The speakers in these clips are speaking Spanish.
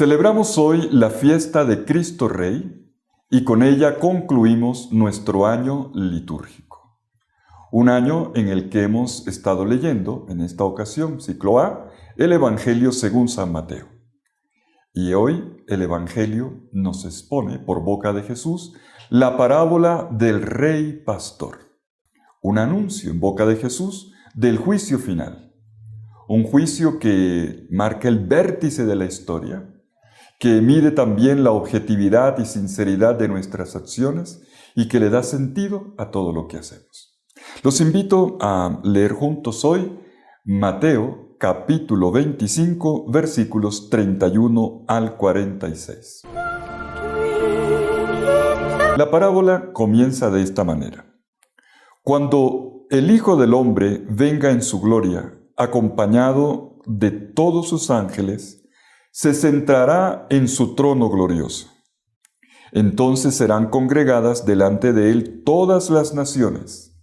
Celebramos hoy la fiesta de Cristo Rey y con ella concluimos nuestro año litúrgico. Un año en el que hemos estado leyendo, en esta ocasión, ciclo A, el Evangelio según San Mateo. Y hoy el Evangelio nos expone, por boca de Jesús, la parábola del Rey Pastor. Un anuncio en boca de Jesús del juicio final. Un juicio que marca el vértice de la historia, que mide también la objetividad y sinceridad de nuestras acciones y que le da sentido a todo lo que hacemos. Los invito a leer juntos hoy Mateo capítulo 25, versículos 31 al 46. La parábola comienza de esta manera. Cuando el Hijo del Hombre venga en su gloria, acompañado de todos sus ángeles, se sentará en su trono glorioso. Entonces serán congregadas delante de él todas las naciones,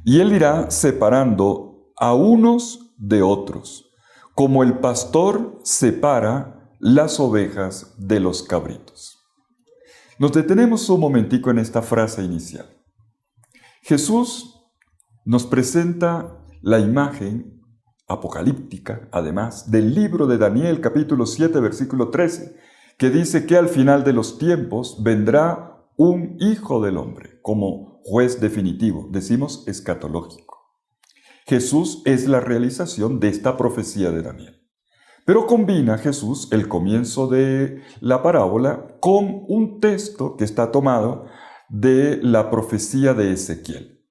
y él irá separando a unos de otros, como el pastor separa las ovejas de los cabritos. Nos detenemos un momentico en esta frase inicial. Jesús nos presenta la imagen apocalíptica, además, del libro de Daniel, capítulo 7, versículo 13, que dice que al final de los tiempos vendrá un Hijo del Hombre como juez definitivo, decimos escatológico. Jesús es la realización de esta profecía de Daniel. Pero combina Jesús el comienzo de la parábola con un texto que está tomado de la profecía de Ezequiel.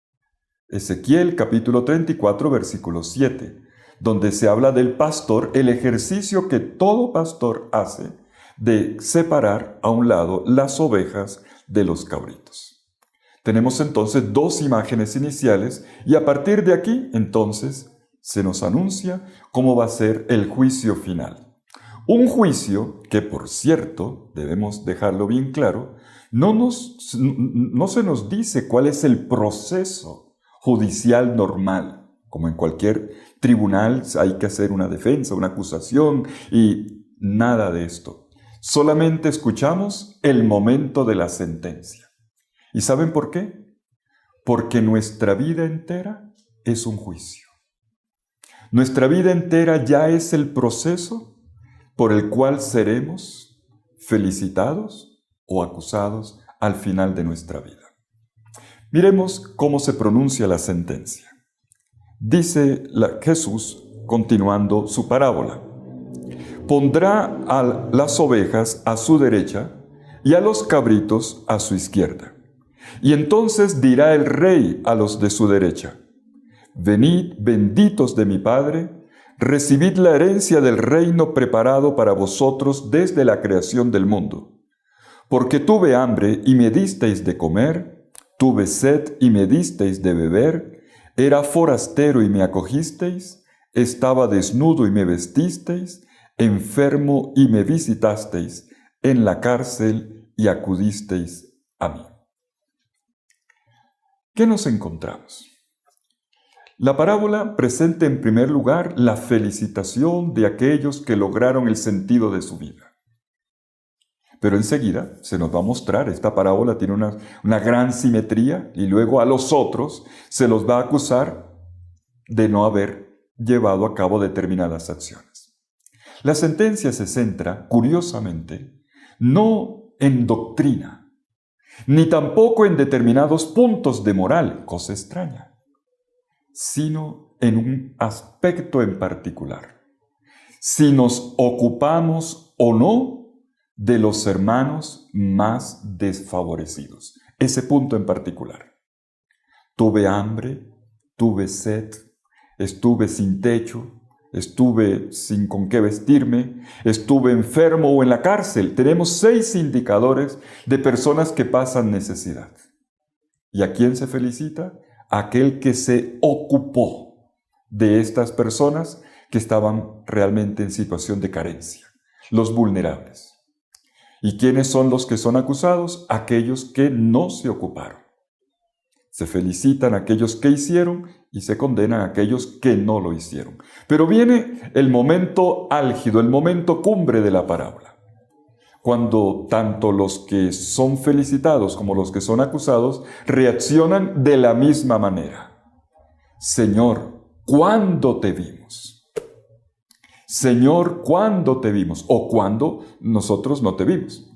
Ezequiel, capítulo 34, versículo 7. Donde se habla del pastor, el ejercicio que todo pastor hace de separar a un lado las ovejas de los cabritos. Tenemos entonces dos imágenes iniciales y a partir de aquí, entonces, se nos anuncia cómo va a ser el juicio final. Un juicio que, por cierto, debemos dejarlo bien claro, no se nos dice cuál es el proceso judicial normal. Como en cualquier tribunal hay que hacer una defensa, una acusación y nada de esto. Solamente escuchamos el momento de la sentencia. ¿Y saben por qué? Porque nuestra vida entera es un juicio. Nuestra vida entera ya es el proceso por el cual seremos felicitados o acusados al final de nuestra vida. Miremos cómo se pronuncia la sentencia. Dice Jesús, continuando su parábola, pondrá a las ovejas a su derecha y a los cabritos a su izquierda. Y entonces dirá el rey a los de su derecha, venid, benditos de mi Padre, recibid la herencia del reino preparado para vosotros desde la creación del mundo. Porque tuve hambre y me disteis de comer, tuve sed y me disteis de beber, era forastero y me acogisteis, estaba desnudo y me vestisteis, enfermo y me visitasteis, en la cárcel y acudisteis a mí. ¿Qué nos encontramos? La parábola presenta en primer lugar la felicitación de aquellos que lograron el sentido de su vida. Pero enseguida se nos va a mostrar, esta parábola tiene una gran simetría y luego a los otros se los va a acusar de no haber llevado a cabo determinadas acciones. La sentencia se centra, curiosamente, no en doctrina, ni tampoco en determinados puntos de moral, cosa extraña, sino en un aspecto en particular. Si nos ocupamos o no de los hermanos más desfavorecidos. Ese punto en particular. Tuve hambre, tuve sed, estuve sin techo, estuve sin con qué vestirme, estuve enfermo o en la cárcel. Tenemos 6 indicadores de personas que pasan necesidad. ¿Y a quién se felicita? Aquel que se ocupó de estas personas que estaban realmente en situación de carencia, los vulnerables. ¿Y quiénes son los que son acusados? Aquellos que no se ocuparon. Se felicitan a aquellos que hicieron y se condenan a aquellos que no lo hicieron. Pero viene el momento álgido, el momento cumbre de la parábola. cuando tanto los que son felicitados como los que son acusados reaccionan de la misma manera. Señor, ¿cuándo te vimos? Señor, ¿cuándo te vimos? O cuando nosotros no te vimos.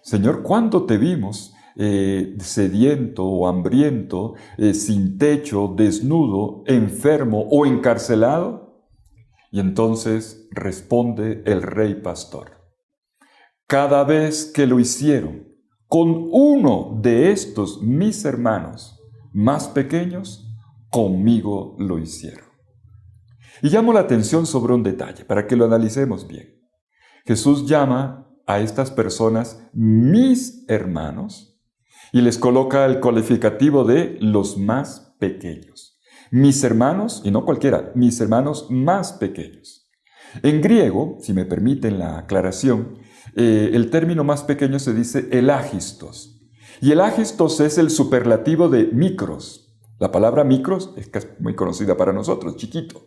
Señor, ¿cuándo te vimos sediento o hambriento, sin techo, desnudo, enfermo o encarcelado? Y entonces responde el rey pastor: cada vez que lo hicieron con uno de estos mis hermanos más pequeños, conmigo lo hicieron. Y llamo la atención sobre un detalle para que lo analicemos bien. Jesús llama a estas personas mis hermanos y les coloca el calificativo de los más pequeños. Mis hermanos, y no cualquiera, mis hermanos más pequeños. En griego, si me permiten la aclaración, el término más pequeño se dice elaghistos. Y elaghistos es el superlativo de micros. La palabra micros es muy conocida para nosotros, chiquito.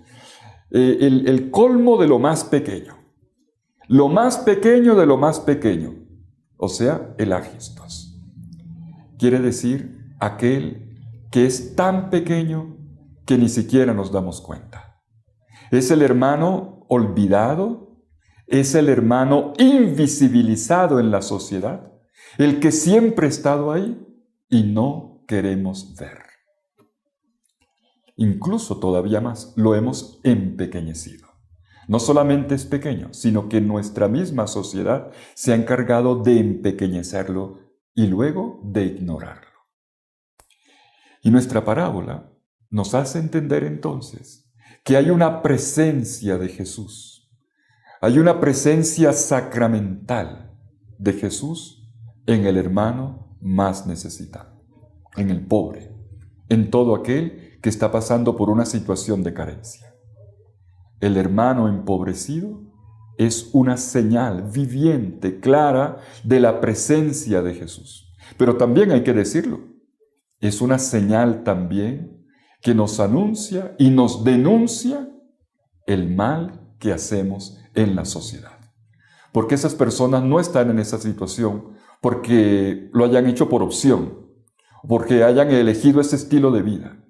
El colmo de lo más pequeño. Lo más pequeño de lo más pequeño. O sea, elaghistos. Quiere decir aquel que es tan pequeño que ni siquiera nos damos cuenta. Es el hermano olvidado, es el hermano invisibilizado en la sociedad, el que siempre ha estado ahí y no queremos ver. Incluso todavía más, lo hemos empequeñecido. No solamente es pequeño, sino que nuestra misma sociedad se ha encargado de empequeñecerlo y luego de ignorarlo. Y nuestra parábola nos hace entender entonces que hay una presencia de Jesús. Hay una presencia sacramental de Jesús en el hermano más necesitado, en el pobre, en todo aquel que está pasando por una situación de carencia. El hermano empobrecido es una señal viviente, clara, de la presencia de Jesús. Pero también hay que decirlo, es una señal también que nos anuncia y nos denuncia el mal que hacemos en la sociedad. Porque esas personas no están en esa situación porque lo hayan hecho por opción, porque hayan elegido ese estilo de vida,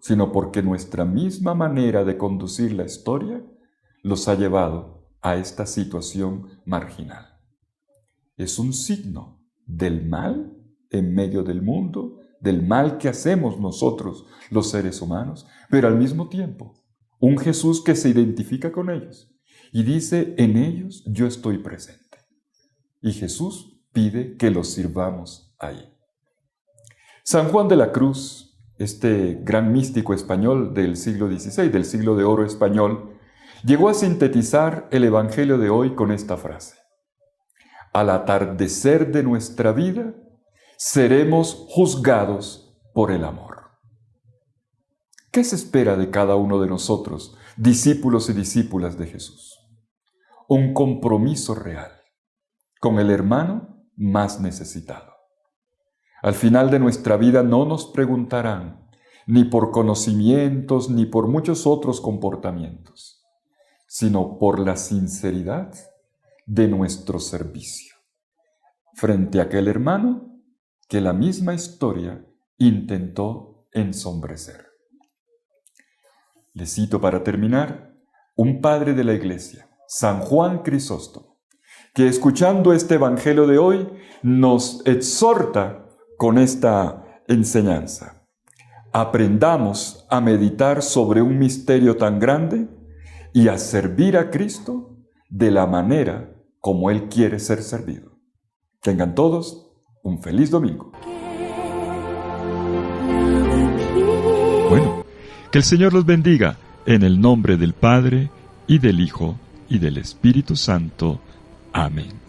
sino porque nuestra misma manera de conducir la historia los ha llevado a esta situación marginal. Es un signo del mal en medio del mundo, del mal que hacemos nosotros, los seres humanos, pero al mismo tiempo, un Jesús que se identifica con ellos y dice, en ellos yo estoy presente. Y Jesús pide que los sirvamos ahí. San Juan de la Cruz, este gran místico español del siglo XVI, del siglo de oro español, llegó a sintetizar el Evangelio de hoy con esta frase: al atardecer de nuestra vida, seremos juzgados por el amor. ¿Qué se espera de cada uno de nosotros, discípulos y discípulas de Jesús? Un compromiso real con el hermano más necesitado. Al final de nuestra vida no nos preguntarán ni por conocimientos ni por muchos otros comportamientos, sino por la sinceridad de nuestro servicio frente a aquel hermano que la misma historia intentó ensombrecer. Le cito para terminar un padre de la Iglesia, San Juan Crisóstomo, que escuchando este Evangelio de hoy nos exhorta con esta enseñanza. Aprendamos a meditar sobre un misterio tan grande y a servir a Cristo de la manera como Él quiere ser servido. Tengan todos un feliz domingo. Bueno, que el Señor los bendiga en el nombre del Padre, y del Hijo, y del Espíritu Santo. Amén.